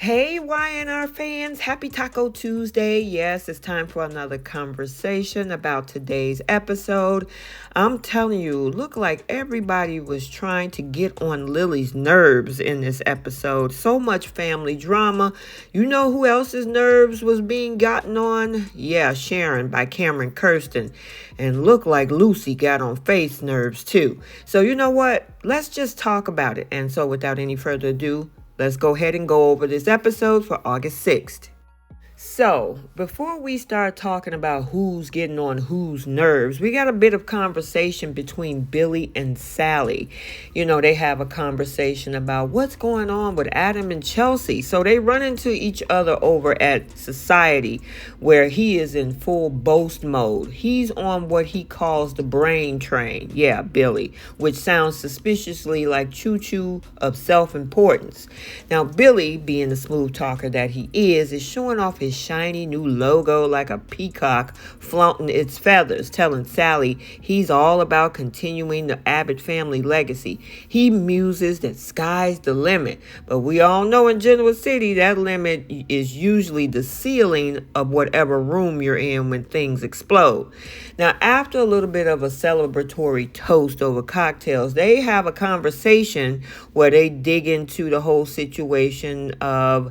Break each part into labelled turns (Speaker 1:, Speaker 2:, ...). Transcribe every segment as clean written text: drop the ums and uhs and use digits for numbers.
Speaker 1: Hey, YNR fans, happy Taco Tuesday. Yes, it's time for another conversation about today's episode. I'm telling you, look like everybody was trying to get on Lily's nerves in this episode. So much family drama. You know who else's nerves was being gotten on? Yeah, Sharon by Cameron Kirsten. And look like Lucy got on Faith's nerves too. So you know what? Let's just talk about it. And so without any further ado, let's go ahead and go over this episode for August 6th. So, before we start talking about who's getting on whose nerves, we got a bit of conversation between Billy and Sally. You know, they have a conversation about what's going on with Adam and Chelsea. So they run into each other over at Society, where he is in full boast mode. He's on what he calls the brain train. Yeah, Billy, which sounds suspiciously like choo-choo of self-importance. Now, Billy, being the smooth talker that he is showing off his shiny new logo like a peacock flaunting its feathers, telling Sally he's all about continuing the Abbott family legacy. He muses that sky's the limit, but we all know in Genoa City that limit is usually the ceiling of whatever room you're in when things explode. Now, after a little bit of a celebratory toast over cocktails, they have a conversation where they dig into the whole situation of,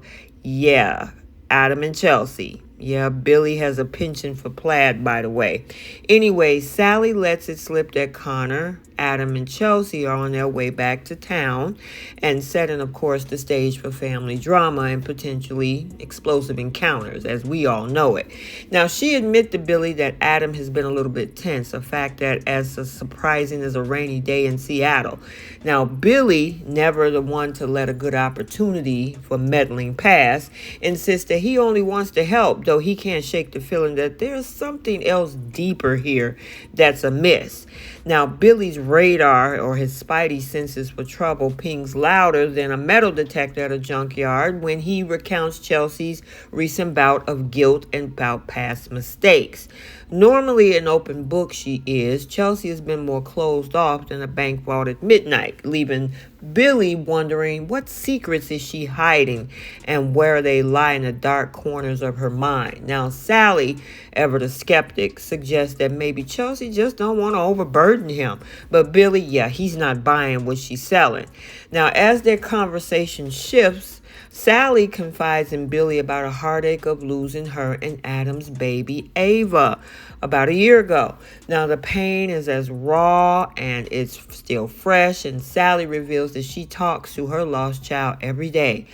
Speaker 1: Adam and Chelsea. Yeah, Billy has a penchant for plaid, by the way. Anyway, Sally lets it slip that Connor, Adam, and Chelsea are on their way back to town and setting, of course, the stage for family drama and potentially explosive encounters, as we all know it. Now, she admits to Billy that Adam has been a little bit tense, a fact that as surprising as a rainy day in Seattle. Now, Billy, never the one to let a good opportunity for meddling pass, insists that he only wants to help, though he can't shake the feeling that there's something else deeper here that's amiss. Now, Billy's radar, or his spidey senses for trouble, pings louder than a metal detector at a junkyard when he recounts Chelsea's recent bout of guilt and about past mistakes. Normally an open book she is, Chelsea has been more closed off than a bank vault at midnight, leaving Billy wondering what secrets is she hiding and where they lie in the dark corners of her mind. Now, Sally, ever the skeptic, suggests that maybe Chelsea just don't want to overburden him. But Billy, he's not buying what she's selling. Now, as their conversation shifts, Sally confides in Billy about a heartache of losing her and Adam's baby, Ava, about a year ago. Now, the pain is as raw and it's still fresh, and Sally reveals that she talks to her lost child every day.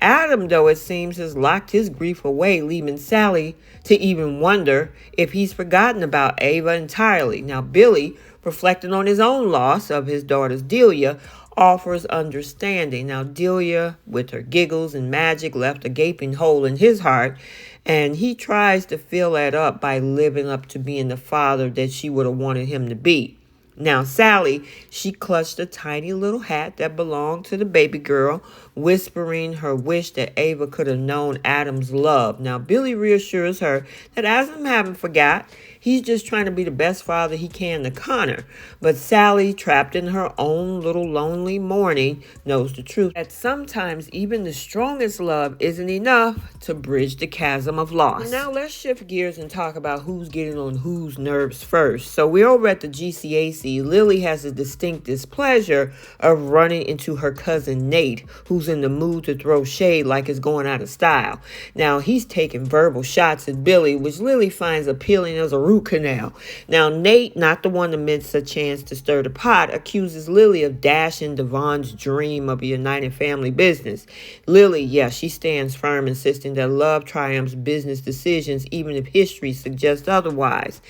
Speaker 1: Adam, though, it seems, has locked his grief away, leaving Sally to even wonder if he's forgotten about Ava entirely. Now, Billy, reflecting on his own loss of his daughter Delia, offers understanding. Now, Delia, with her giggles and magic, left a gaping hole in his heart, and he tries to fill that up by living up to being the father that she would have wanted him to be. Now, Sally, she clutched a tiny little hat that belonged to the baby girl, whispering her wish that Ava could have known Adam's love. Now, Billy reassures her that Adam haven't forgot. He's just trying to be the best father he can to Connor. But Sally, trapped in her own little lonely mourning, knows the truth, that sometimes even the strongest love isn't enough to bridge the chasm of loss. Now, let's shift gears and talk about who's getting on whose nerves first. So we're over at the GCAC. Lily has a distinct displeasure of running into her cousin Nate, who's in the mood to throw shade like it's going out of style. Now, he's taking verbal shots at Billy, which Lily finds appealing as a root canal. Now, Nate, not the one to miss a chance to stir the pot, accuses Lily of dashing Devon's dream of a united family business. Lily, she stands firm, insisting that love triumphs business decisions, even if history suggests otherwise.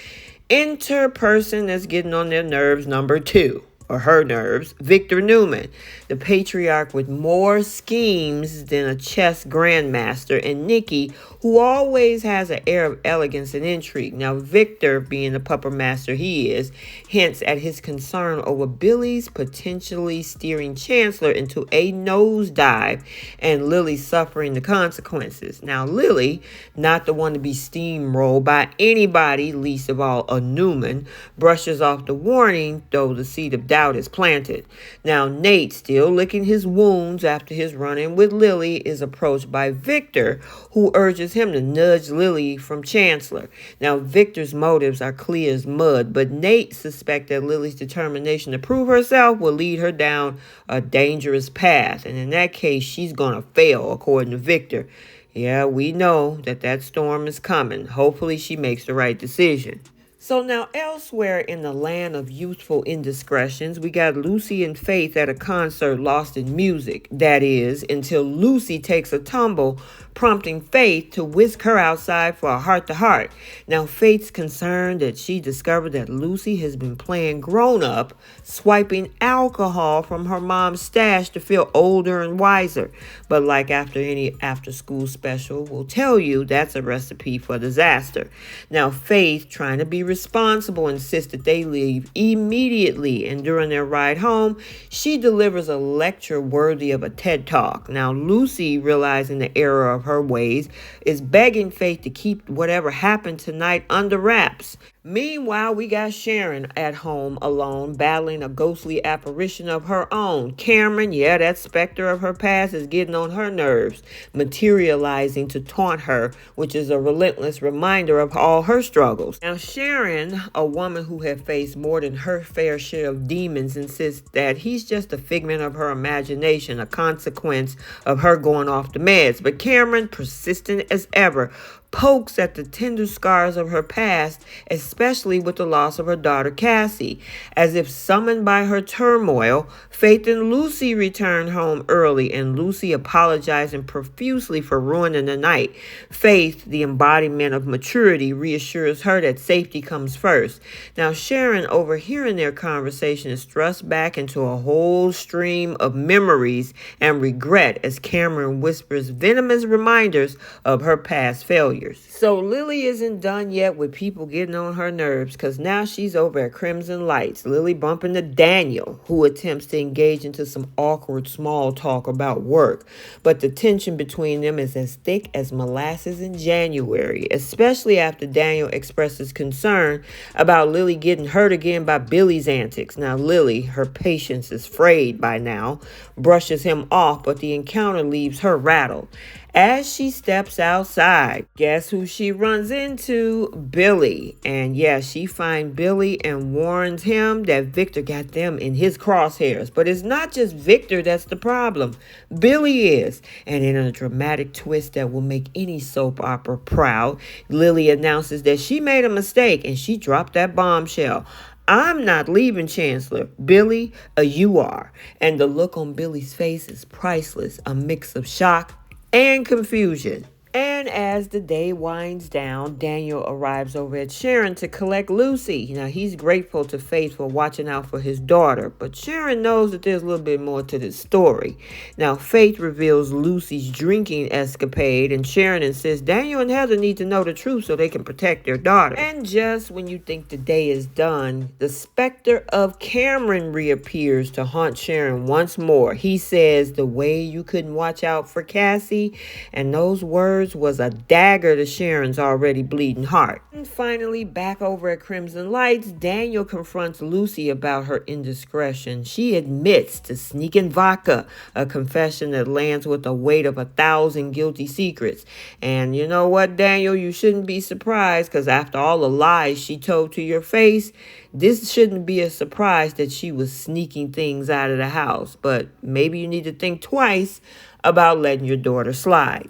Speaker 1: Enter person that's getting on their nerves, number 2. Or her nerves, Victor Newman, the patriarch with more schemes than a chess grandmaster, and Nikki, who always has an air of elegance and intrigue. Now, Victor, being the pupper master he is, hints at his concern over Billy's potentially steering Chancellor into a nosedive and Lily suffering the consequences. Now, Lily, not the one to be steamrolled by anybody, least of all a Newman, brushes off the warning, though the seed of doubt doubt is planted. Now, Nate, still licking his wounds after his run-in with Lily, is approached by Victor, who urges him to nudge Lily from Chancellor. Now, Victor's motives are clear as mud, but Nate suspects that Lily's determination to prove herself will lead her down a dangerous path, and in that case, she's gonna fail, according to Victor. Yeah, we know that storm is coming. Hopefully she makes the right decision. So now elsewhere in the land of youthful indiscretions, we got Lucy and Faith at a concert lost in music. That is, until Lucy takes a tumble, prompting Faith to whisk her outside for a heart-to-heart. Now Faith's concerned that she discovered that Lucy has been playing grown-up, swiping alcohol from her mom's stash to feel older and wiser. But like after any after-school special will tell you, that's a recipe for disaster. Now Faith, trying to be responsible, insists that they leave immediately, and during their ride home, she delivers a lecture worthy of a TED Talk. Now Lucy, realizing the error of her ways, is begging Faith to keep whatever happened tonight under wraps. Meanwhile, we got Sharon at home alone, battling a ghostly apparition of her own. Cameron, yeah, that specter of her past, is getting on her nerves, materializing to taunt her, which is a relentless reminder of all her struggles. Now, Sharon, a woman who had faced more than her fair share of demons, insists that he's just a figment of her imagination, a consequence of her going off the meds. But Cameron, persistent as ever, pokes at the tender scars of her past, especially with the loss of her daughter Cassie. As if summoned by her turmoil, Faith and Lucy return home early, and Lucy apologizing profusely for ruining the night. Faith, the embodiment of maturity, reassures her that safety comes first. Now Sharon, overhearing their conversation, is thrust back into a whole stream of memories and regret as Cameron whispers venomous reminders of her past failures. So Lily isn't done yet with people getting on her nerves, because now she's over at Crimson Lights. Lily bumping into Daniel, who attempts to engage into some awkward small talk about work. But the tension between them is as thick as molasses in January, especially after Daniel expresses concern about Lily getting hurt again by Billy's antics. Now Lily, her patience is frayed by now, brushes him off, but the encounter leaves her rattled. As she steps outside, guess who she runs into? Billy. And yeah, she finds Billy and warns him that Victor got them in his crosshairs. But it's not just Victor that's the problem. Billy is. And in a dramatic twist that will make any soap opera proud, Lily announces that she made a mistake and she dropped that bombshell. I'm not leaving, Chancellor. Billy, you are. And the look on Billy's face is priceless, a mix of shock and confusion. And as the day winds down, Daniel arrives over at Sharon to collect Lucy. Now, he's grateful to Faith for watching out for his daughter, but Sharon knows that there's a little bit more to this story. Now, Faith reveals Lucy's drinking escapade, and Sharon insists Daniel and Heather need to know the truth so they can protect their daughter. And just when you think the day is done, the specter of Cameron reappears to haunt Sharon once more. He says, "The way you couldn't watch out for Cassie," and those words was a dagger to Sharon's already bleeding heart. And finally, back over at Crimson Lights, Daniel confronts Lucy about her indiscretion. She admits to sneaking vodka, a confession that lands with the weight of 1,000 guilty secrets. And you know what, Daniel, you shouldn't be surprised, because after all the lies she told to your face, this shouldn't be a surprise that she was sneaking things out of the house. But maybe you need to think twice about letting your daughter slide.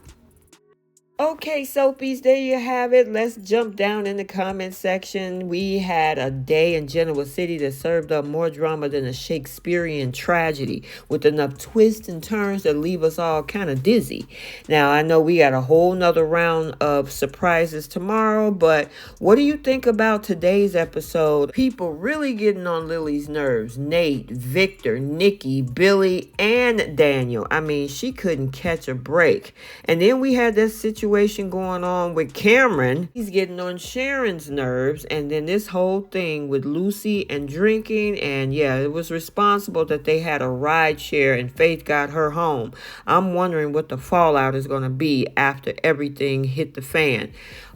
Speaker 1: Okay, Soapies, there you have it. Let's jump down in the comment section. We had a day in Genoa City that served up more drama than a Shakespearean tragedy, with enough twists and turns that leave us all kind of dizzy. Now, I know we got a whole nother round of surprises tomorrow, but what do you think about today's episode? People really getting on Lily's nerves. Nate, Victor, Nikki, Billy, and Daniel. I mean, she couldn't catch a break. And then we had this situation going on with Cameron. He's getting on Sharon's nerves, and then this whole thing with Lucy and drinking, and yeah, it was responsible that they had a ride share and Faith got her home. I'm wondering what the fallout is going to be after everything hit the fan.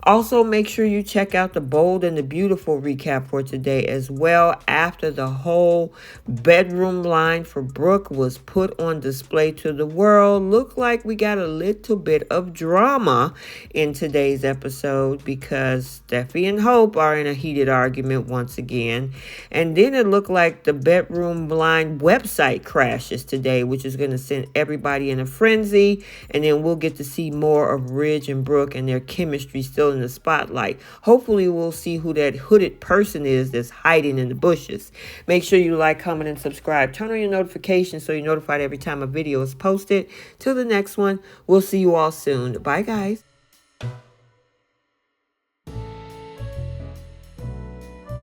Speaker 1: Also, make sure you check out the Bold and the Beautiful recap for today as well. After the whole bedroom line for Brooke was put on display to the world, looked like we got a little bit of drama in today's episode because Steffi and Hope are in a heated argument once again. And then it looked like the bedroom line website crashes today, which is going to send everybody in a frenzy. And then we'll get to see more of Ridge and Brooke and their chemistry still in the spotlight. Hopefully we'll see who that hooded person is that's hiding in the bushes. Make sure you like, comment, and subscribe. Turn on your notifications so you're notified every time a video is posted. Till the next one, we'll see you all soon. Bye, guys.